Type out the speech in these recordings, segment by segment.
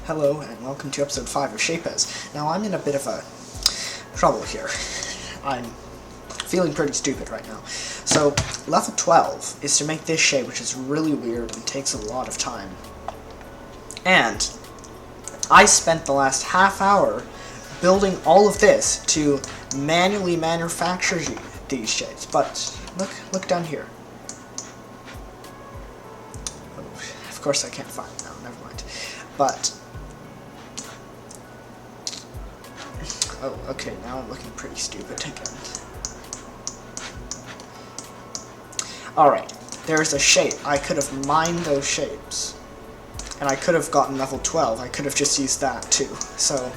Hello and welcome to episode 5 of Shapez. Now I'm in a bit of a trouble here. I'm feeling pretty stupid right now. So level 12 is to make this shape, which is really weird and takes a lot of time. And I spent the last half hour building all of this to manually manufacture these shapes. But look down here. Oh, of course I can't find it now, never mind. But oh, okay, now I'm looking pretty stupid again. Alright, there's a shape. I could have mined those shapes. And I could have gotten level 12. I could have just used that too. So,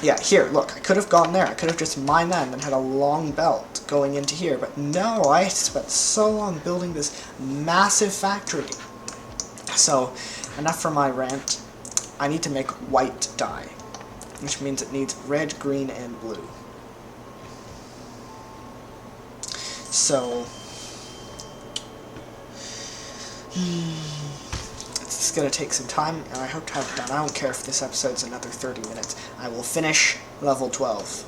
yeah, here, look. I could have gone there. I could have just mined that and then had a long belt going into here. But no, I spent so long building this massive factory. So, enough for my rant. I need to make white dye, which means it needs red, green, and blue. So, it's going to take some time, and I hope to have it done. I don't care if this episode's another 30 minutes. I will finish level 12.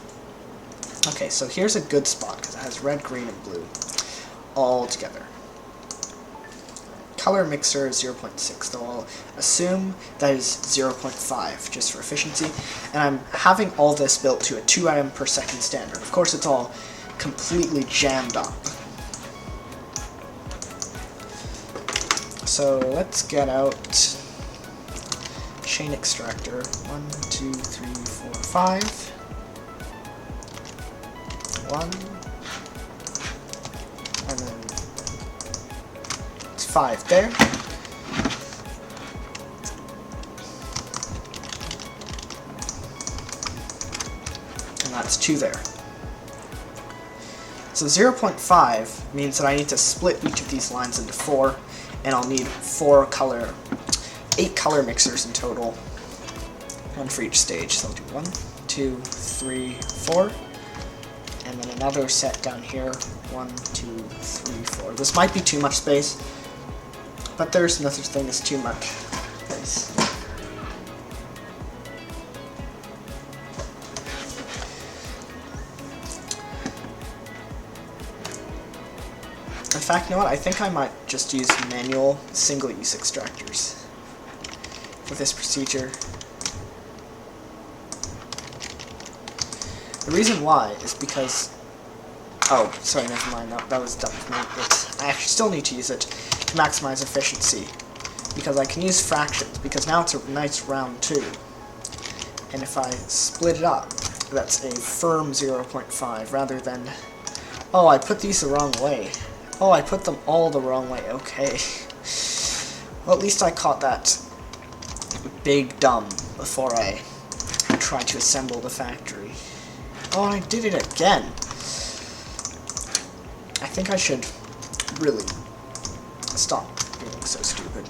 Okay, so here's a good spot, because it has red, green, and blue all together. Color mixer is 0.6, though I'll assume that is 0.5, just for efficiency. And I'm having all this built to a 2 item per second standard. Of course, it's all completely jammed up. So let's get out chain extractor. 1, 2, 3, 4, 5. 1. And then it's 5 there. And that's 2 there. So 0.5 means that I need to split each of these lines into 4. And I'll need 8 color mixers in total, one for each stage. So I'll do 1, 2, 3, 4, and then another set down here, 1, 2, 3, 4. This might be too much space, but there's no such thing as too much space. In fact, you know what? I think I might just use manual single-use extractors for this procedure. The reason why is because... Oh, sorry, never mind. That was dumb of me. I actually still need to use it to maximize efficiency, because I can use fractions, because now it's a nice round 2. And if I split it up, that's a firm 0.5 rather than... Oh, I put these the wrong way. Oh, I put them all the wrong way. Okay. Well, at least I caught that big dumb before I tried to assemble the factory. Oh, I did it again. I think I should really stop being so stupid.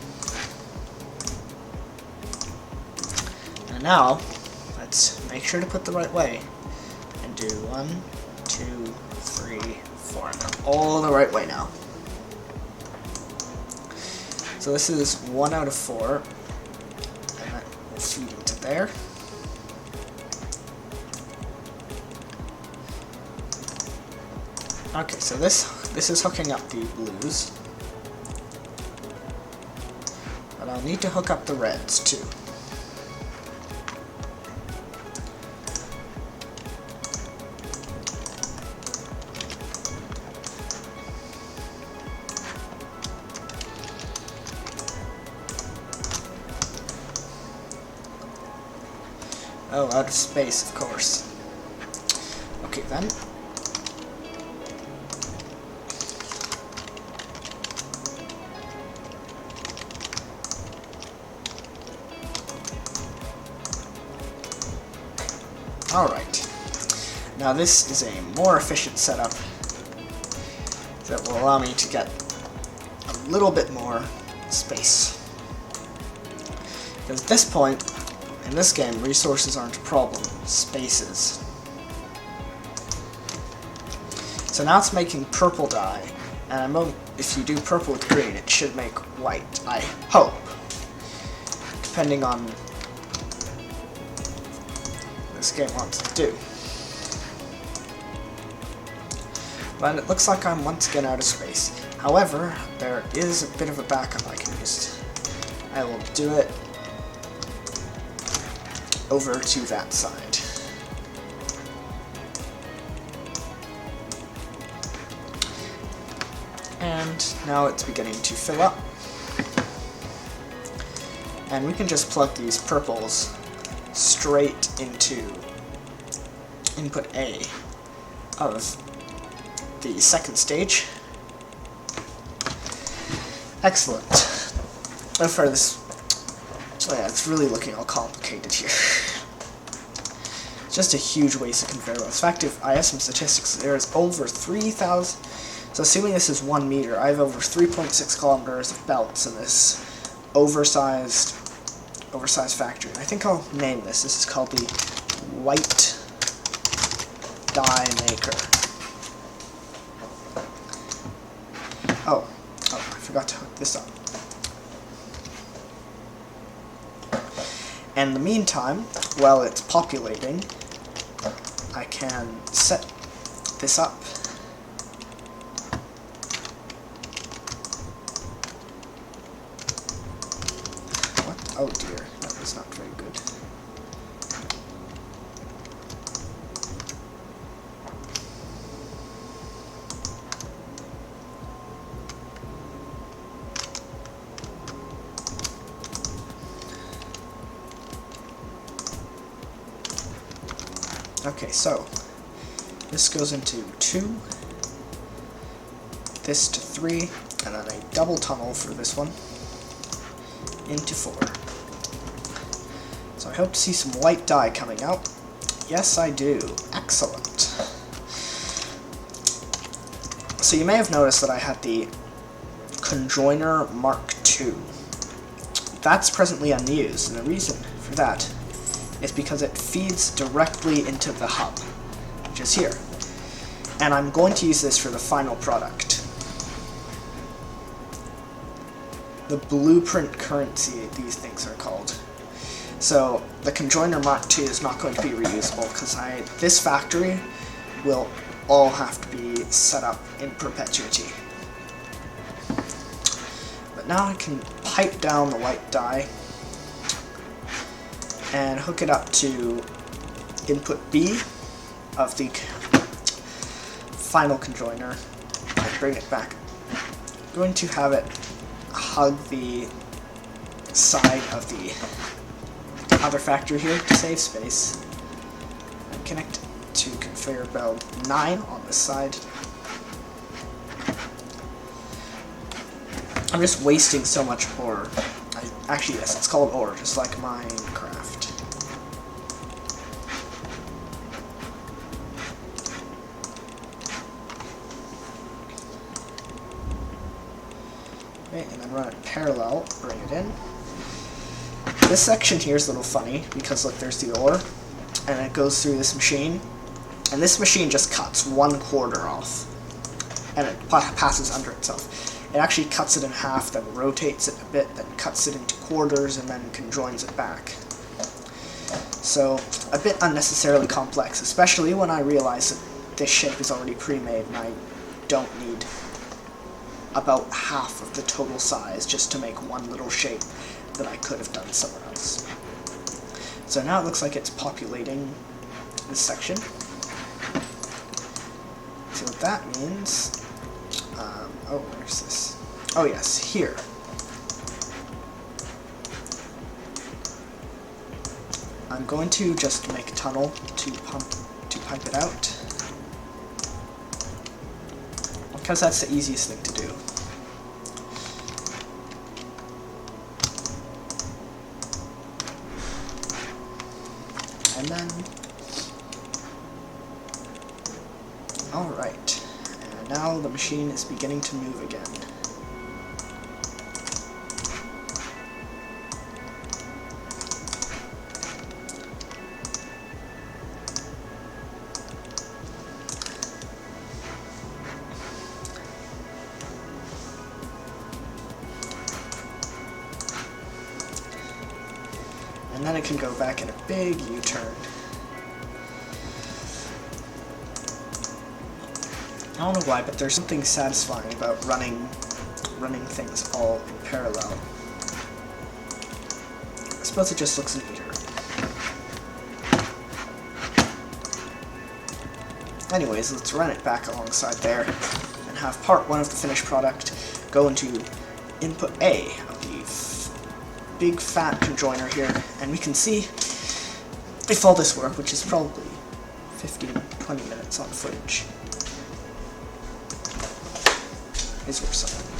And now, let's make sure to put the right way. And do 1, 2, 3, 4. And they're all the right way now. So this is 1 out of 4. And that will feed into there. Okay, so this is hooking up the blues. But I'll need to hook up the reds too. Oh, out of space, of course. Okay, then. Alright. Now this is a more efficient setup that will allow me to get a little bit more space. Because at this point, in this game, resources aren't a problem, space is. So now it's making purple dye, and if you do purple with green, it should make white, I hope. depending on what this game wants to do. But it looks like I'm once again out of space. However, there is a bit of a backup I can use. I will do it over to that side. And now it's beginning to fill up. And we can just plug these purples straight into input A of the second stage. Excellent. So far this, yeah, it's really looking all complicated here. Just a huge waste of conveyor belts. In fact, if I have some statistics, there is over 3,000. So assuming this is 1 meter, I have over 3.6 kilometers of belts in this oversized factory. I think I'll name this. This is called the White Die Maker. Oh, I forgot to hook this up. And in the meantime, while it's populating, I can set this up. What? Oh dear, that was not very good. Okay, so this goes into 2, this to 3, and then a double tunnel for this one into 4. So I hope to see some white dye coming out. Yes, I do. Excellent. So you may have noticed that I had the Conjoiner Mark II. That's presently unused, and the reason for that is because it feeds directly into the hub, which is here. And I'm going to use this for the final product. The blueprint currency, these things are called. So the Conjoiner Mark II is not going to be reusable because this factory will all have to be set up in perpetuity. But now I can pipe down the white dye and hook it up to input B of the final conjoiner and bring it back. I'm going to have it hug the side of the other factory here to save space. And connect to conveyor belt 9 on this side. I'm just wasting so much ore. Actually, yes, it's called ore, just like Minecraft. Okay, and then run it parallel, bring it in. This section here is a little funny, because look, there's the ore, and it goes through this machine, and this machine just cuts 1/4 off, and it passes under itself. It actually cuts it in half, then rotates it a bit, then cuts it into quarters, and then conjoins it back. So, a bit unnecessarily complex, especially when I realize that this shape is already pre-made, and I don't need about half of the total size just to make one little shape that I could have done somewhere else. So now it looks like it's populating this section. So what that means, oh, where's this? Oh yes, here. I'm going to just make a tunnel to pipe it out, because that's the easiest thing to do. And then, alright, and now the machine is beginning to move again. And then it can go back in a big U-turn. I don't know why, but there's something satisfying about running things all in parallel. I suppose it just looks neater. Anyways, let's run it back alongside there, and have part 1 of the finished product go into input A of the big fat conjoiner here, and we can see if all this work, which is probably 15-20 minutes on footage, is worth something.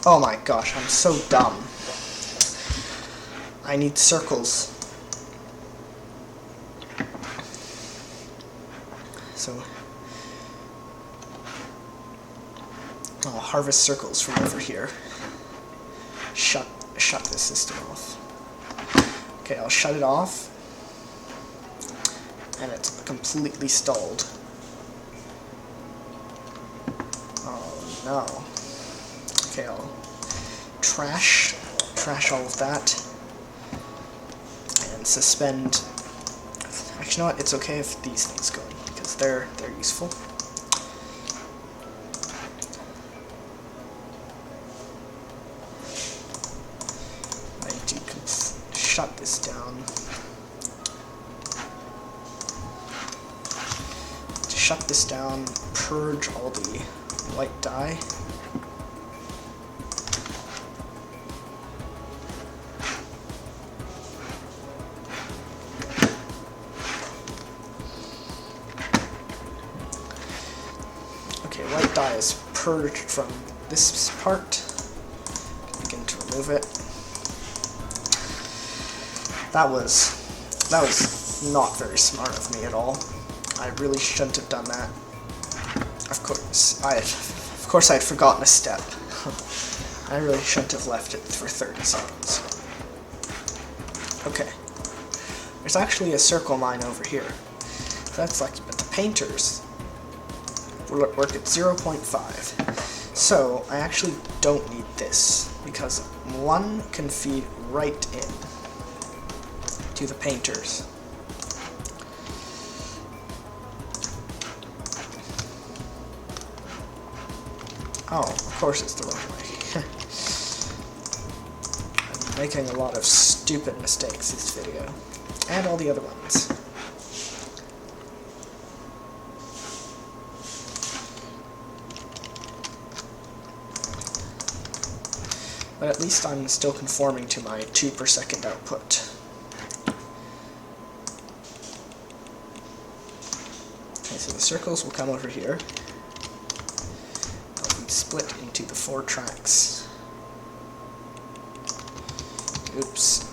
Oh my gosh, I'm so dumb. I need circles. So I'll harvest circles from over here. Shut this system off. Okay, I'll shut it off. And it's completely stalled. Oh no. Okay, I'll trash all of that, and suspend. Actually, you know what? It's okay if these things go in, because they're useful. I need to shut this down. To shut this down, purge all the white dye. White dye is purged from this part. Begin to remove it. That was not very smart of me at all. I really shouldn't have done that. Of course I had forgotten a step. I really shouldn't have left it for 30 seconds. Okay. There's actually a circle mine over here. That's lucky, but the painters will work at 0.5. So I actually don't need this, because one can feed right in to the painters. Oh, of course it's the wrong way. I'm making a lot of stupid mistakes this video, and all the other ones. But at least I'm still conforming to my 2 per second output. Okay, so the circles will come over here. They'll be split into the 4 tracks. Oops.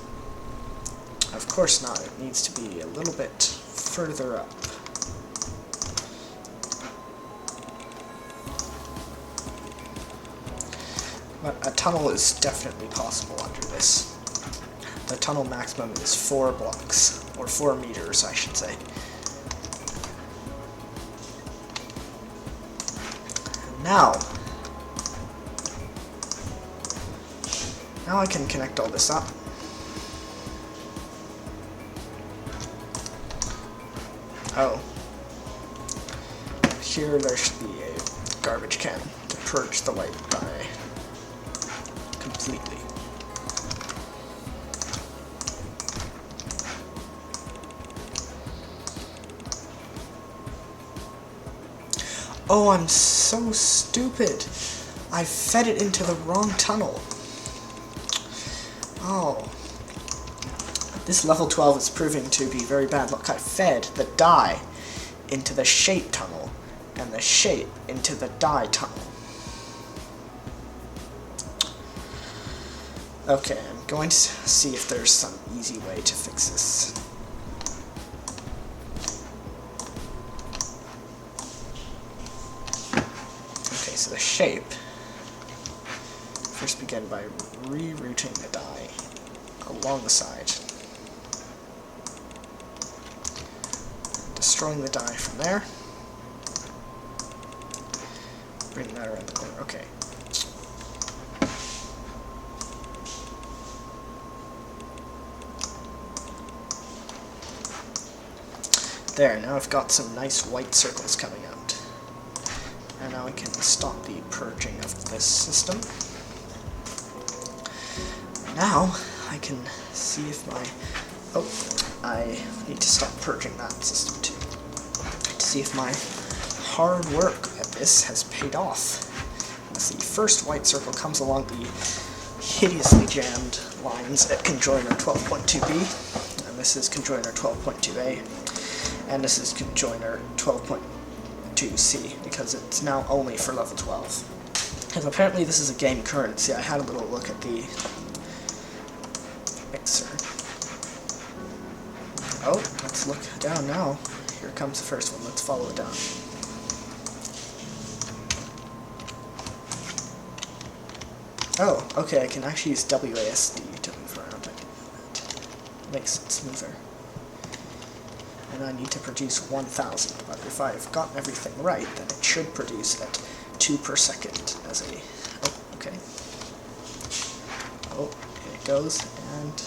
Of course not, it needs to be a little bit further up. But a tunnel is definitely possible under this. The tunnel maximum is 4 blocks, or 4 meters, I should say. And now I can connect all this up. Oh. Here there should be a garbage can to purge the white dye completely. Oh, I'm so stupid. I fed it into the wrong tunnel. Oh. This level 12 is proving to be very bad. Look, I fed the dye into the shape tunnel, and the shape into the dye tunnel. Okay, I'm going to see if there's some easy way to fix this. Okay, so the shape. First begin by rerouting the die along the side. Destroying the die from there. Bring that around the corner. Okay. There, now I've got some nice white circles coming out. And now I can stop the purging of this system. Now, I can see if my... Oh, I need to stop purging that system too. To see if my hard work at this has paid off. As the first white circle comes along the hideously jammed lines at conjoiner 12.2b, and this is conjoiner 12.2a. And this is conjoiner 12.2c, because it's now only for level 12. Because apparently this is a game currency. I had a little look at the mixer. Oh, let's look down now. Here comes the first one. Let's follow it down. Oh, okay, I can actually use WASD to move around. I can do that. Makes it smoother. And I need to produce 1,000, but if I've gotten everything right, then it should produce at 2 per second as a... Oh, okay. Oh, here it goes, and...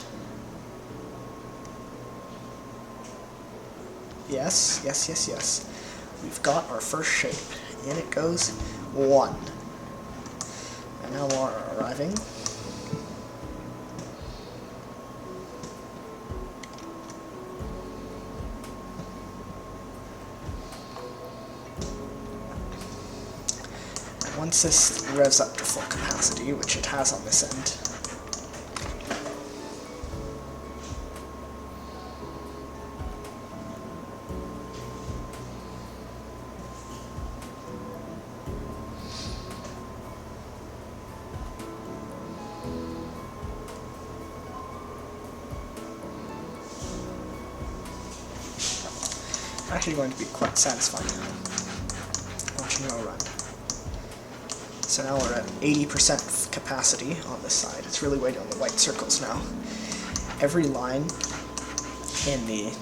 Yes, yes, yes, yes. We've got our first shape. In it goes 1. And now more are arriving. Once this revs up to full capacity, which it has on this end, actually going to be quite satisfying watching it all run. So now we're at 80% capacity on this side. It's really waiting on the white circles now. Every line in the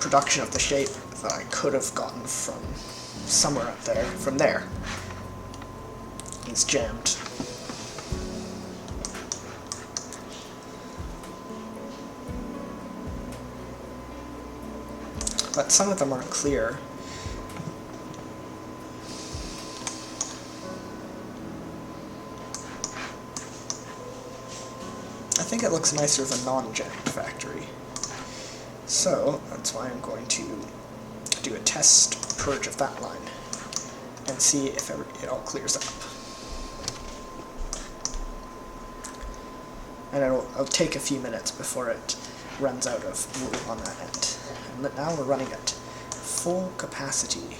production of the shape that I could have gotten from somewhere up there, from there, is jammed. But some of them are clear. I think it looks nicer than non-jammed factory. So, that's why I'm going to do a test purge of that line and see if it all clears up. And it'll take a few minutes before it runs out of glue on that end. And now we're running at full capacity.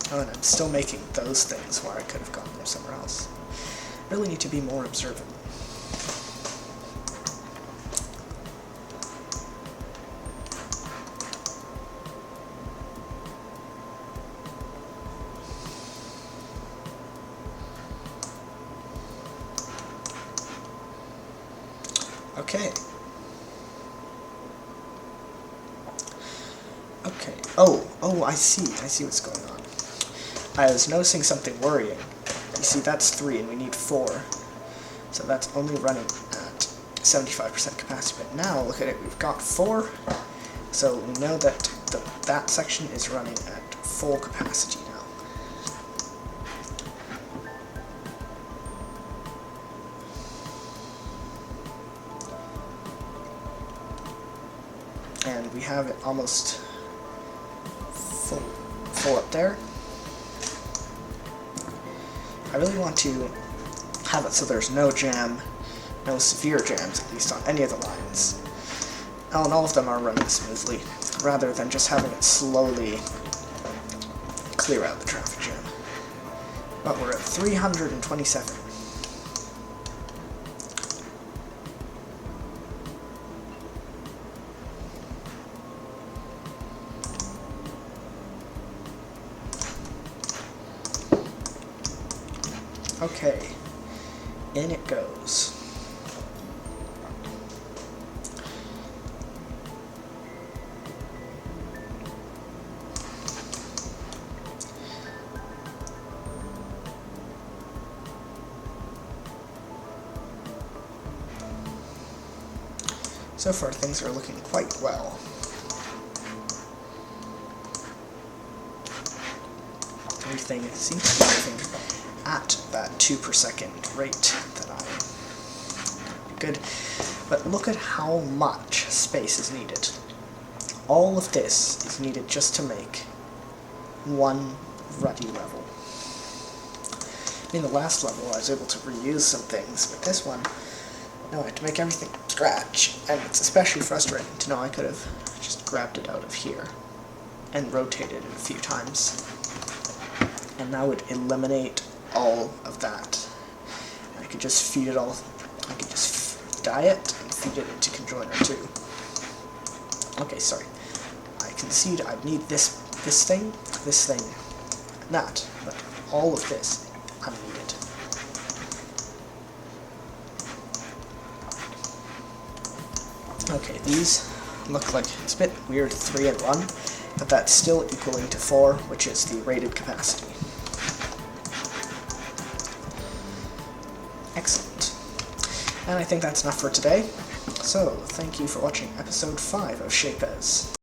Oh, and I'm still making those things where I could have gotten them somewhere else. Really need to be more observant. Okay. Okay. Oh, I see what's going on. I was noticing something worrying. You see, that's 3 and we need 4. So that's only running at 75% capacity. But now, look at it, we've got 4. So we know that that section is running at full capacity now. And we have it almost full up there. I really want to have it so there's no jam, no severe jams, at least on any of the lines. And all of them are running smoothly, rather than just having it slowly clear out the traffic jam. but we're at 327. Okay, in it goes. So far, things are looking quite well. Everything seems to be moving at that 2 per second rate that I good. But look at how much space is needed. All of this is needed just to make one ruddy level. In the last level, I was able to reuse some things, but this one, no, I had to make everything from scratch, and it's especially frustrating to know I could have just grabbed it out of here and rotated it a few times, and that would eliminate all of that. And I could just feed it all, I could just dye it and feed it into conjoiner 2. Okay, sorry. I concede I'd need this thing, and that, but all of this unneeded. Okay, these look like it's a bit weird 3 and 1, but that's still equaling to 4, which is the rated capacity. Excellent. And I think that's enough for today. So, thank you for watching episode 5 of Shapez.